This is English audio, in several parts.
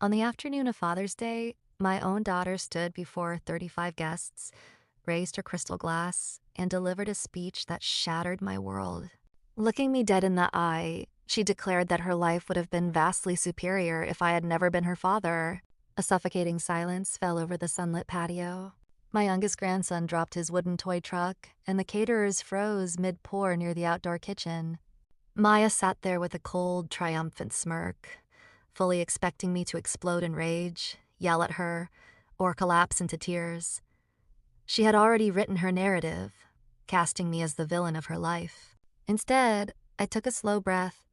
On the afternoon of Father's Day, my own daughter stood before 35 guests, raised her crystal glass, and delivered a speech that shattered my world. Looking me dead in the eye, she declared that her life would have been vastly superior if I had never been her father. A suffocating silence fell over the sunlit patio. My youngest grandson dropped his wooden toy truck, and the caterers froze mid-pour near the outdoor kitchen. Maya sat there with a cold, triumphant smirk, fully expecting me to explode in rage, yell at her, or collapse into tears. She had already written her narrative, casting me as the villain of her life. Instead, I took a slow breath,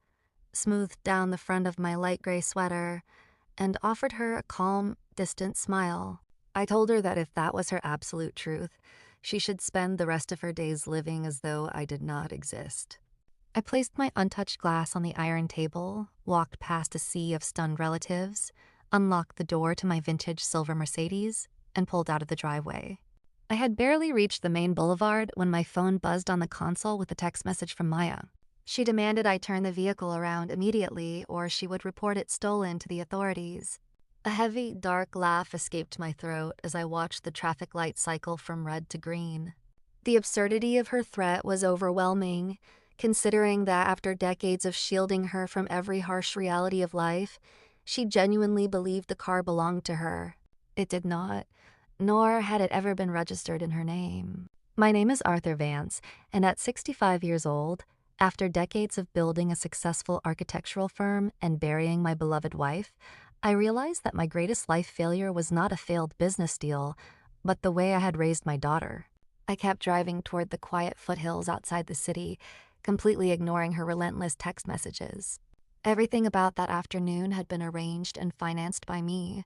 smoothed down the front of my light gray sweater, and offered her a calm, distant smile. I told her that if that was her absolute truth, she should spend the rest of her days living as though I did not exist. I placed my untouched glass on the iron table, walked past a sea of stunned relatives, unlocked the door to my vintage silver Mercedes, and pulled out of the driveway. I had barely reached the main boulevard when my phone buzzed on the console with a text message from Maya. She demanded I turn the vehicle around immediately or she would report it stolen to the authorities. A heavy, dark laugh escaped my throat as I watched the traffic light cycle from red to green. The absurdity of her threat was overwhelming, considering that after decades of shielding her from every harsh reality of life, she genuinely believed the car belonged to her. It did not, nor had it ever been registered in her name. My name is Arthur Vance, and at 65 years old, after decades of building a successful architectural firm and burying my beloved wife, I realized that my greatest life failure was not a failed business deal, but the way I had raised my daughter. I kept driving toward the quiet foothills outside the city, completely ignoring her relentless text messages. Everything about that afternoon had been arranged and financed by me,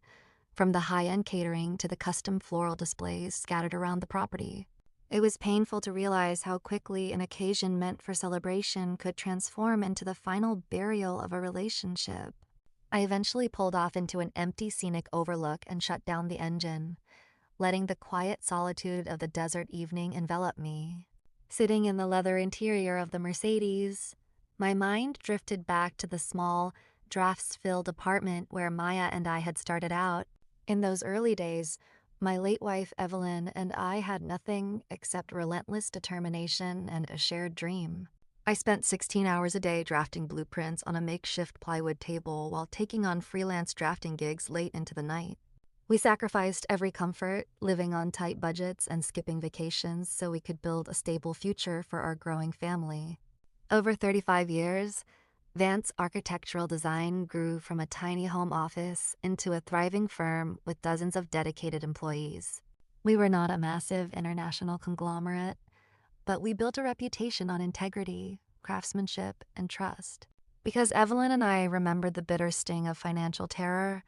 from the high-end catering to the custom floral displays scattered around the property. It was painful to realize how quickly an occasion meant for celebration could transform into the final burial of a relationship. I eventually pulled off into an empty scenic overlook and shut down the engine, letting the quiet solitude of the desert evening envelop me. Sitting in the leather interior of the Mercedes, my mind drifted back to the small, drafts-filled apartment where Maya and I had started out. In those early days, my late wife Evelyn and I had nothing except relentless determination and a shared dream. I spent 16 hours a day drafting blueprints on a makeshift plywood table while taking on freelance drafting gigs late into the night. We sacrificed every comfort, living on tight budgets and skipping vacations so we could build a stable future for our growing family. Over 35 years, Vance Architectural Design grew from a tiny home office into a thriving firm with dozens of dedicated employees. We were not a massive international conglomerate, but we built a reputation on integrity, craftsmanship, and trust. Because Evelyn and I remembered the bitter sting of financial terror,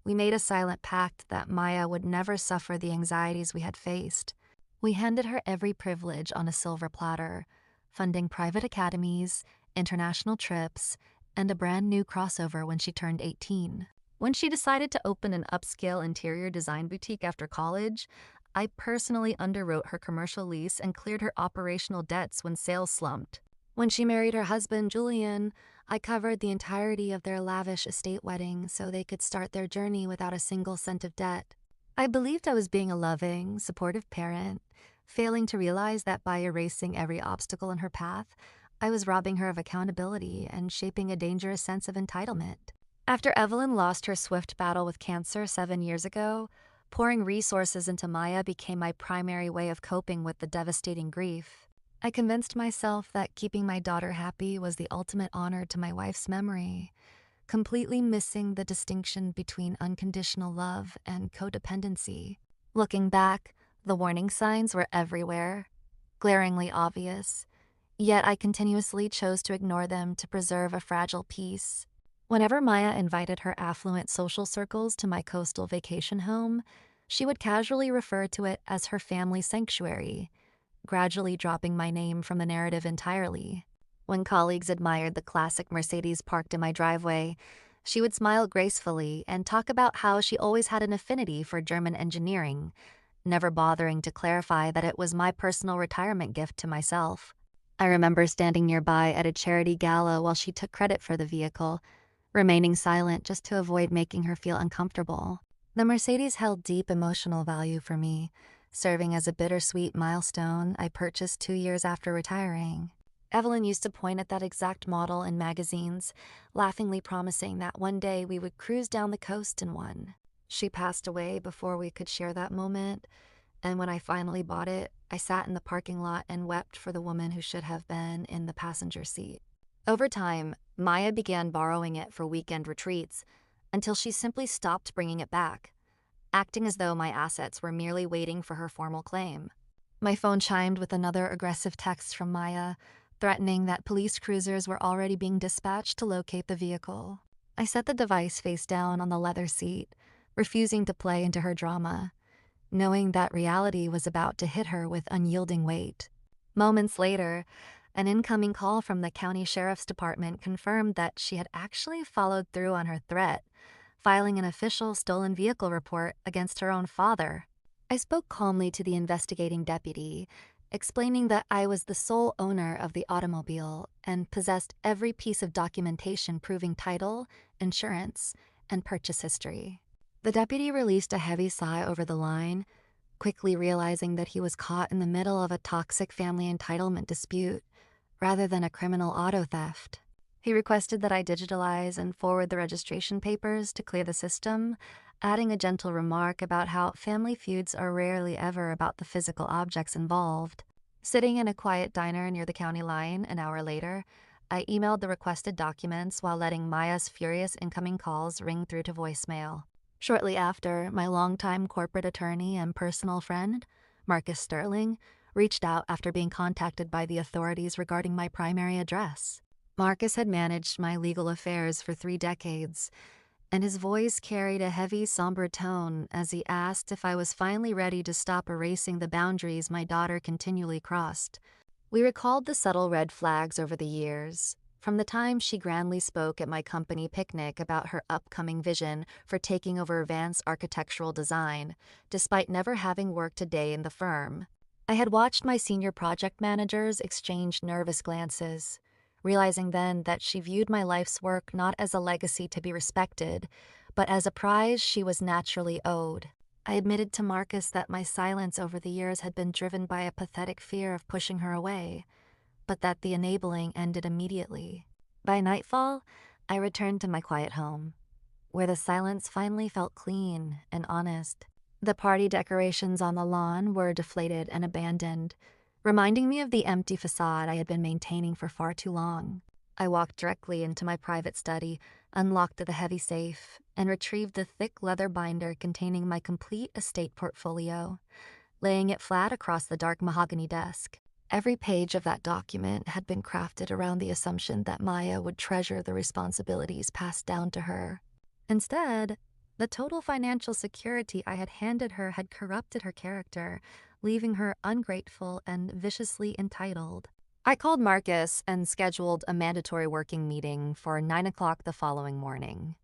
we made a silent pact that Maya would never suffer the anxieties we had faced. We handed her every privilege on a silver platter, funding private academies, international trips, and a brand new crossover when she turned 18. When she decided to open an upscale interior design boutique after college, I personally underwrote her commercial lease and cleared her operational debts when sales slumped. When she married her husband, Julian, I covered the entirety of their lavish estate wedding so they could start their journey without a single cent of debt. I believed I was being a loving, supportive parent, failing to realize that by erasing every obstacle in her path, I was robbing her of accountability and shaping a dangerous sense of entitlement. After Evelyn lost her swift battle with cancer 7 years ago, pouring resources into Maya became my primary way of coping with the devastating grief. I convinced myself that keeping my daughter happy was the ultimate honor to my wife's memory, completely missing the distinction between unconditional love and codependency. Looking back, the warning signs were everywhere, glaringly obvious, yet I continuously chose to ignore them to preserve a fragile peace. Whenever Maya invited her affluent social circles to my coastal vacation home, she would casually refer to it as her family sanctuary, gradually dropping my name from the narrative entirely. When colleagues admired the classic Mercedes parked in my driveway, she would smile gracefully and talk about how she always had an affinity for German engineering, never bothering to clarify that it was my personal retirement gift to myself. I remember standing nearby at a charity gala while she took credit for the vehicle, remaining silent just to avoid making her feel uncomfortable. The Mercedes held deep emotional value for me, serving as a bittersweet milestone I purchased 2 years after retiring. Evelyn used to point at that exact model in magazines, laughingly promising that one day we would cruise down the coast in one. She passed away before we could share that moment, and when I finally bought it, I sat in the parking lot and wept for the woman who should have been in the passenger seat. Over time, Maya began borrowing it for weekend retreats until she simply stopped bringing it back, acting as though my assets were merely waiting for her formal claim. My phone chimed with another aggressive text from Maya, threatening that police cruisers were already being dispatched to locate the vehicle. I set the device face down on the leather seat, refusing to play into her drama, knowing that reality was about to hit her with unyielding weight. Moments later, an incoming call from the county sheriff's department confirmed that she had actually followed through on her threat, filing an official stolen vehicle report against her own father. I spoke calmly to the investigating deputy, explaining that I was the sole owner of the automobile and possessed every piece of documentation proving title, insurance, and purchase history. The deputy released a heavy sigh over the line, quickly realizing that he was caught in the middle of a toxic family entitlement dispute rather than a criminal auto theft. He requested that I digitalize and forward the registration papers to clear the system, adding a gentle remark about how family feuds are rarely ever about the physical objects involved. Sitting in a quiet diner near the county line an hour later, I emailed the requested documents while letting Maya's furious incoming calls ring through to voicemail. Shortly after, my longtime corporate attorney and personal friend, Marcus Sterling, reached out after being contacted by the authorities regarding my primary address. Marcus had managed my legal affairs for 3 decades, and his voice carried a heavy, somber tone as he asked if I was finally ready to stop erasing the boundaries my daughter continually crossed. We recalled the subtle red flags over the years, from the time she grandly spoke at my company picnic about her upcoming vision for taking over Vance architectural design, despite never having worked a day in the firm. I had watched my senior project managers exchange nervous glances, realizing then that she viewed my life's work not as a legacy to be respected, but as a prize she was naturally owed. I admitted to Marcus that my silence over the years had been driven by a pathetic fear of pushing her away, but that the enabling ended immediately. By nightfall, I returned to my quiet home, where the silence finally felt clean and honest. The party decorations on the lawn were deflated and abandoned, reminding me of the empty facade I had been maintaining for far too long. I walked directly into my private study, unlocked the heavy safe, and retrieved the thick leather binder containing my complete estate portfolio, laying it flat across the dark mahogany desk. Every page of that document had been crafted around the assumption that Maya would treasure the responsibilities passed down to her. Instead, the total financial security I had handed her had corrupted her character, leaving her ungrateful and viciously entitled. I called Marcus and scheduled a mandatory working meeting for 9 o'clock the following morning,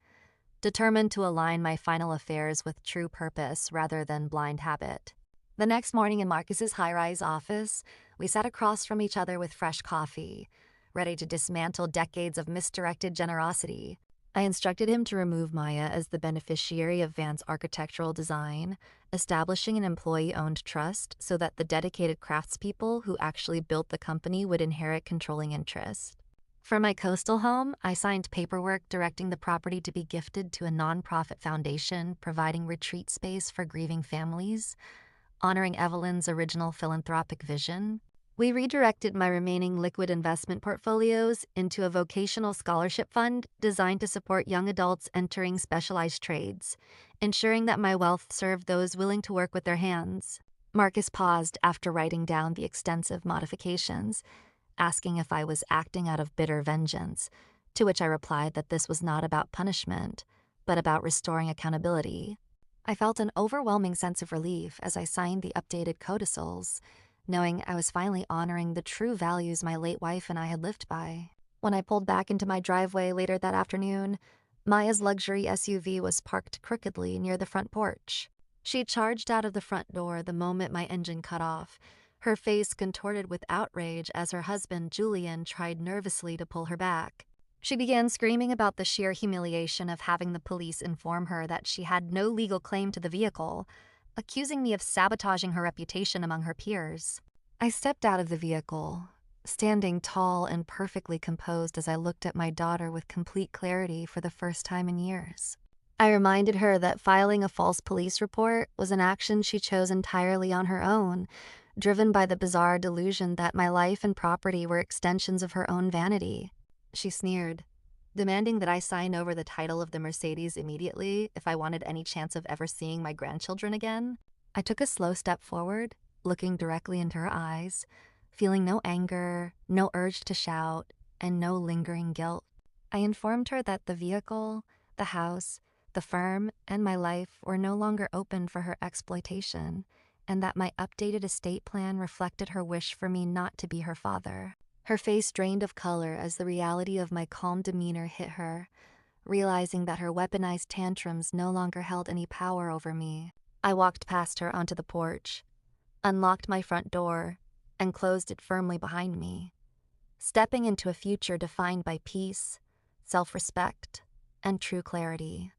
determined to align my final affairs with true purpose rather than blind habit. The next morning in Marcus's high-rise office, we sat across from each other with fresh coffee, ready to dismantle decades of misdirected generosity. I instructed him to remove Maya as the beneficiary of Vance architectural design, establishing an employee-owned trust so that the dedicated craftspeople who actually built the company would inherit controlling interest. For my coastal home, I signed paperwork directing the property to be gifted to a nonprofit foundation providing retreat space for grieving families, honoring Evelyn's original philanthropic vision. We redirected my remaining liquid investment portfolios into a vocational scholarship fund designed to support young adults entering specialized trades, ensuring that my wealth served those willing to work with their hands. Marcus paused after writing down the extensive modifications, asking if I was acting out of bitter vengeance, to which I replied that this was not about punishment, but about restoring accountability. I felt an overwhelming sense of relief as I signed the updated codicils, knowing I was finally honoring the true values my late wife and I had lived by. When I pulled back into my driveway later that afternoon, Maya's luxury SUV was parked crookedly near the front porch. She charged out of the front door the moment my engine cut off, her face contorted with outrage as her husband, Julian, tried nervously to pull her back. She began screaming about the sheer humiliation of having the police inform her that she had no legal claim to the vehicle, accusing me of sabotaging her reputation among her peers. I stepped out of the vehicle, standing tall and perfectly composed as I looked at my daughter with complete clarity for the first time in years. I reminded her that filing a false police report was an action she chose entirely on her own, driven by the bizarre delusion that my life and property were extensions of her own vanity. She sneered, demanding that I sign over the title of the Mercedes immediately if I wanted any chance of ever seeing my grandchildren again. I took a slow step forward, looking directly into her eyes, feeling no anger, no urge to shout, and no lingering guilt. I informed her that the vehicle, the house, the firm, and my life were no longer open for her exploitation, and that my updated estate plan reflected her wish for me not to be her father. Her face drained of color as the reality of my calm demeanor hit her, realizing that her weaponized tantrums no longer held any power over me. I walked past her onto the porch, unlocked my front door, and closed it firmly behind me, stepping into a future defined by peace, self-respect, and true clarity.